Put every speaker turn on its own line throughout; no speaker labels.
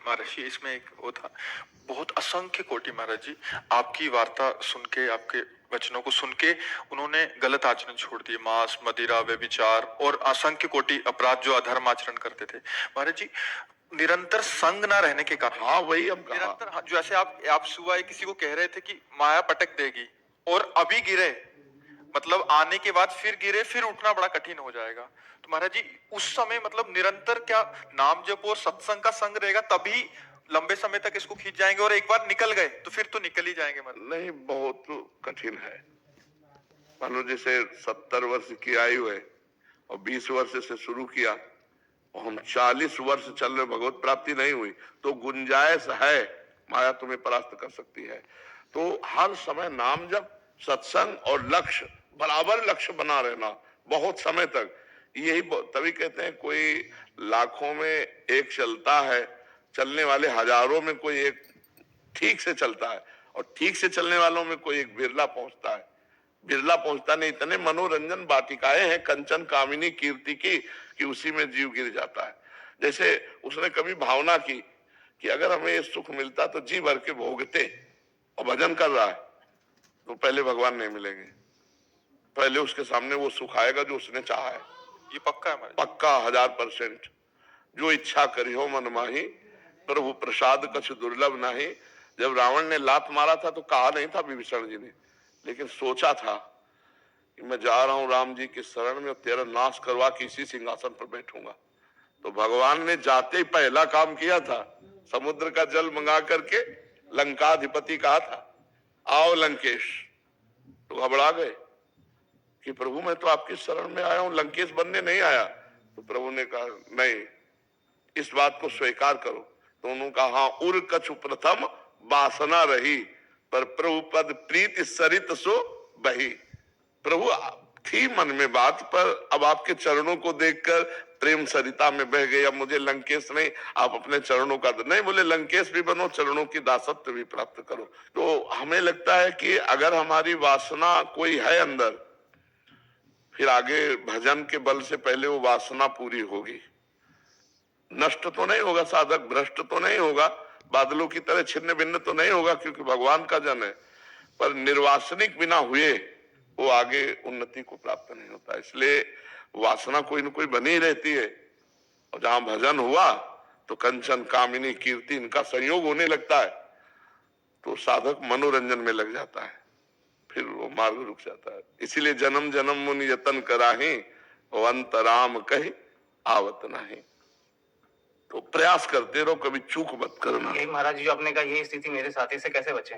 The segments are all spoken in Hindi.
महाराज जी इसमें एक वो था, बहुत असंख्य कोटि महाराज जी आपकी वार्ता सुन के, आपके वचनों को सुन के उन्होंने गलत आचरण छोड़ दिए, मांस मदिरा व्यभिचार और असंख्य कोटि अपराध जो अधर्म आचरण करते थे महाराज जी, निरंतर संग ना रहने के कारण।
हाँ वही हम कहा
निरंतर, हाँ, जैसे आप सुबह किसी को कह रहे थे कि माया पटक देगी और अभी गिरे, मतलब आने के बाद फिर गिरे, फिर उठना बड़ा कठिन हो जाएगा। तो महाराज जी उस समय मतलब निरंतर क्या नाम जप और सत्संग का संग रहेगा, तभी लंबे समय तक इसको खींच जाएंगे, और एक बार निकल गए तो फिर तो निकल ही जाएंगे महाराज।
नहीं, बहुत कठिन है। मानो जैसे 70 वर्ष की आयु है और 20 वर्ष से शुरू किया और हम 40 वर्ष चल रहे, भगवत प्राप्ति नहीं हुई, तो गुंजाइश है, माया तुम्हें परास्त कर सकती है। तो हर समय नाम जप, सत्संग और लक्ष्य, बराबर लक्ष्य बना रहना बहुत समय तक, यही तभी कहते हैं कोई लाखों में एक चलता है, चलने वाले हजारों में कोई एक ठीक से चलता है, और ठीक से चलने वालों में कोई एक बिरला पहुंचता है। बिरला पहुंचता नहीं, इतने मनोरंजन वाटिकाएं हैं कंचन कामिनी कीर्ति की कि उसी में जीव गिर जाता है। जैसे उसने कभी भावना की कि अगर हमें ये सुख मिलता तो जी भर के भोगते, और भजन कर रहा है तो पहले भगवान नहीं मिलेंगे, पहले उसके सामने वो सुख आएगा जो उसने चाहा है।
ये पक्का है महाराज,
पक्का 1000%। जो इच्छा करी हो मन माही, प्रभु प्रसाद कछ दुर्लभ नहीं। जब रावण ने लात मारा था तो कहा नहीं था विभीषण जी ने, लेकिन सोचा था कि मैं जा रहा हूं राम जी की शरण में, तेरा नाश करवा के इसी सिंहासन पर बैठूंगा। तो भगवान ने जाते ही पहला काम किया था, समुद्र का जल मंगा करके लंकाधिपति कहा था आओ लंकेश। तो घबरा गए कि प्रभु मैं तो आपकी शरण में आया हूं, लंकेश बनने नहीं आया। तो प्रभु ने कहा नहीं, इस बात को स्वीकार करो। तो उन्होंने कहा हाँ, उर कछु प्रथम वासना रही, पर प्रभु पद प्रीति सरित सो बही। प्रभु थी मन में बात, पर अब आपके चरणों को देखकर प्रेम सरिता में बह गई। अब मुझे लंकेश नहीं, आप अपने चरणों का नहीं, बोले लंकेश भी बनो, चरणों की दासत्व भी प्राप्त करो। तो हमें लगता है कि अगर हमारी वासना कोई है अंदर, फिर आगे भजन के बल से पहले वो वासना पूरी होगी। नष्ट तो नहीं होगा साधक, भ्रष्ट तो नहीं होगा, बादलों की तरह छिन्न भिन्न तो नहीं होगा, क्योंकि भगवान का जन है, पर निर्वासनिक बिना हुए वो आगे उन्नति को प्राप्त नहीं होता। इसलिए वासना कोई न कोई बनी रहती है, और जहां भजन हुआ तो कंचन कामिनी कीर्ति इनका संयोग होने लगता है, तो साधक मनोरंजन में लग जाता है, फिर वो मार्ग रुक जाता है। इसीलिए जन्म जन्म मुनि यतन कराही, अंत राम कही आवत नहीं। तो प्रयास करते रहो, कभी चूक मत करना।
यही महाराज जी जो आपने कहा, यही स्थिति मेरे साथ, इससे कैसे बचे?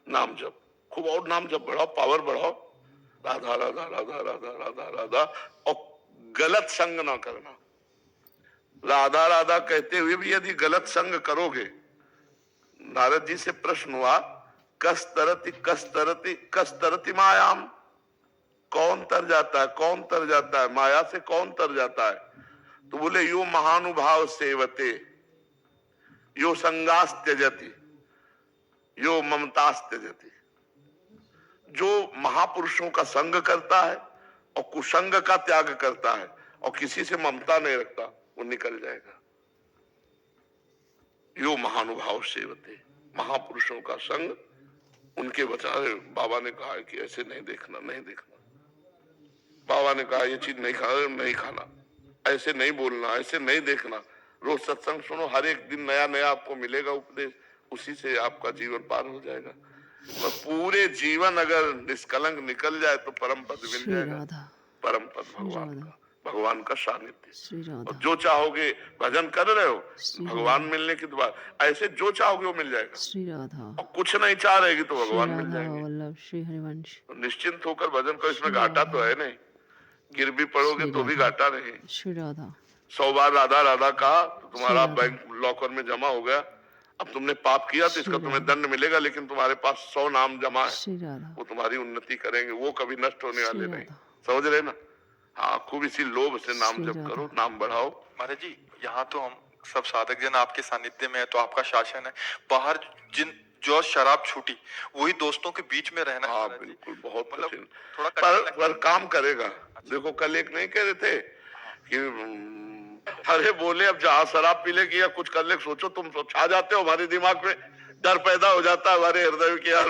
नाम जप खूब, और नाम जप बढ़ाओ, पावर बढ़ाओ, राधा राधा राधा राधा राधा राधा, और गलत संग ना करना। राधा राधा कहते हुए भी यदि गलत संग करोगे, नारद जी से प्रश्न हुआ कस्तरति कस्तरति कस्तरति मायाम, कौन तर जाता है, कौन तर जाता है माया से, कौन तर जाता है? तो बोले यो महानुभाव सेवते, यो संगास त्यजति, यो ममतास त्यजति। जो महापुरुषों का संग करता है और कुसंग का त्याग करता है और किसी से ममता नहीं रखता, वो निकल जाएगा। यो महानुभाव सेवते, महापुरुषों का संग, उनके बचावे। बाबा ने कहा कि ऐसे नहीं देखना, नहीं देखना। बाबा ने कहा ये चीज नहीं खाना, नहीं खाना, ऐसे नहीं बोलना, ऐसे नहीं देखना। रोज सत्संग सुनो, हर एक दिन नया नया आपको मिलेगा उपदेश, उसी से आपका जीवन पार हो जाएगा। और पूरे जीवन अगर निष्कलंक निकल जाए तो परम पद मिल जाएगा। परम पद भगवान का, भगवान का सानिध्य। और जो चाहोगे, भजन कर रहे हो, भगवान मिलने की दुआ, ऐसे जो चाहोगे वो मिल जाएगा।
श्री राधा,
और कुछ नहीं चाह रहेगी तो भगवान मिल जाएंगे।
वल्लभ श्री हरिवंश।
तो निश्चिंत होकर भजन करो, इसमें घाटा तो है नहीं, गिर भी पड़ोगे तो भी घाटा नहीं।
श्री राधा,
100 बार राधा राधा कहा तो तुम्हारा बैंक लॉकर में जमा हो गया। अब तुमने पाप किया तो इसका तुम्हें दंड मिलेगा, लेकिन तुम्हारे पास 100 नाम जमा है, वो तुम्हारी उन्नति करेंगे, वो कभी नष्ट होने वाले नहीं। समझ रहे ना? हाँ, खूब इसी लोभ से नाम जप करो, नाम बढ़ाओ।
महाराज जी यहाँ तो हम सब साधक जन आपके सानिध्य में है, तो आपका शासन है, बाहर जिन जो शराब छूटी वही दोस्तों के बीच में रहना।
हाँ बिल्कुल, बहुत
मतलब
थोड़ा पर काम करेगा। देखो कल एक नहीं कह रहे थे कि अरे बोले अब जहां शराब पी ले कि या कुछ कर ले, सोचो तुम सब छा जाते हो हमारे दिमाग में, डर पैदा हो जाता है हमारे हृदय में कि यार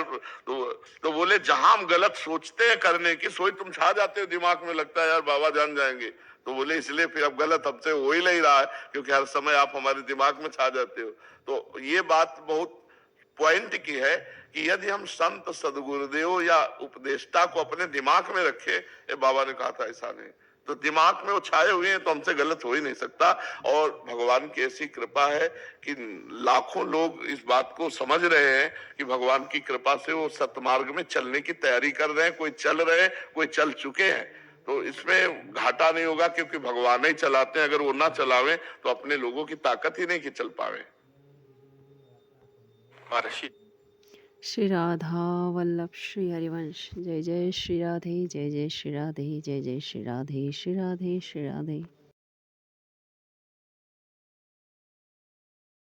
तो बोले जहां हम गलत सोचते हैं करने की, सोच तुम छा जाते हो दिमाग में, लगता है यार बाबा जान जाएंगे। तो बोले इसलिए फिर अब गलत हमसे हो ही नहीं रहा है, क्योंकि हर समय आप हमारे दिमाग में छा जाते हो। तो ये बात बहुत पॉइंट की है कि यदि हम संत सदगुरुदेव या उपदेष्टा को अपने दिमाग में रखे, ये बाबा ने कहा था ऐसा नहीं, तो दिमाग में वो छाए हुए हैं तो हमसे गलत हो ही नहीं सकता। और भगवान की ऐसी कृपा है कि लाखों लोग इस बात को समझ रहे हैं कि भगवान की कृपा से वो सतमार्ग में चलने की तैयारी कर रहे हैं, कोई चल रहे हैं, कोई चल चुके हैं। तो इसमें घाटा नहीं होगा, क्योंकि भगवान ही चलाते हैं, अगर वो ना चलावे तो अपने लोगों की ताकत ही नहीं कि चल पावे।
महर्षि
श्री राधा वल्लभ श्री हरिवंश। जय जय श्री राधे, जय जय श्री राधे, जय जय श्री राधे, श्री राधे श्री राधे।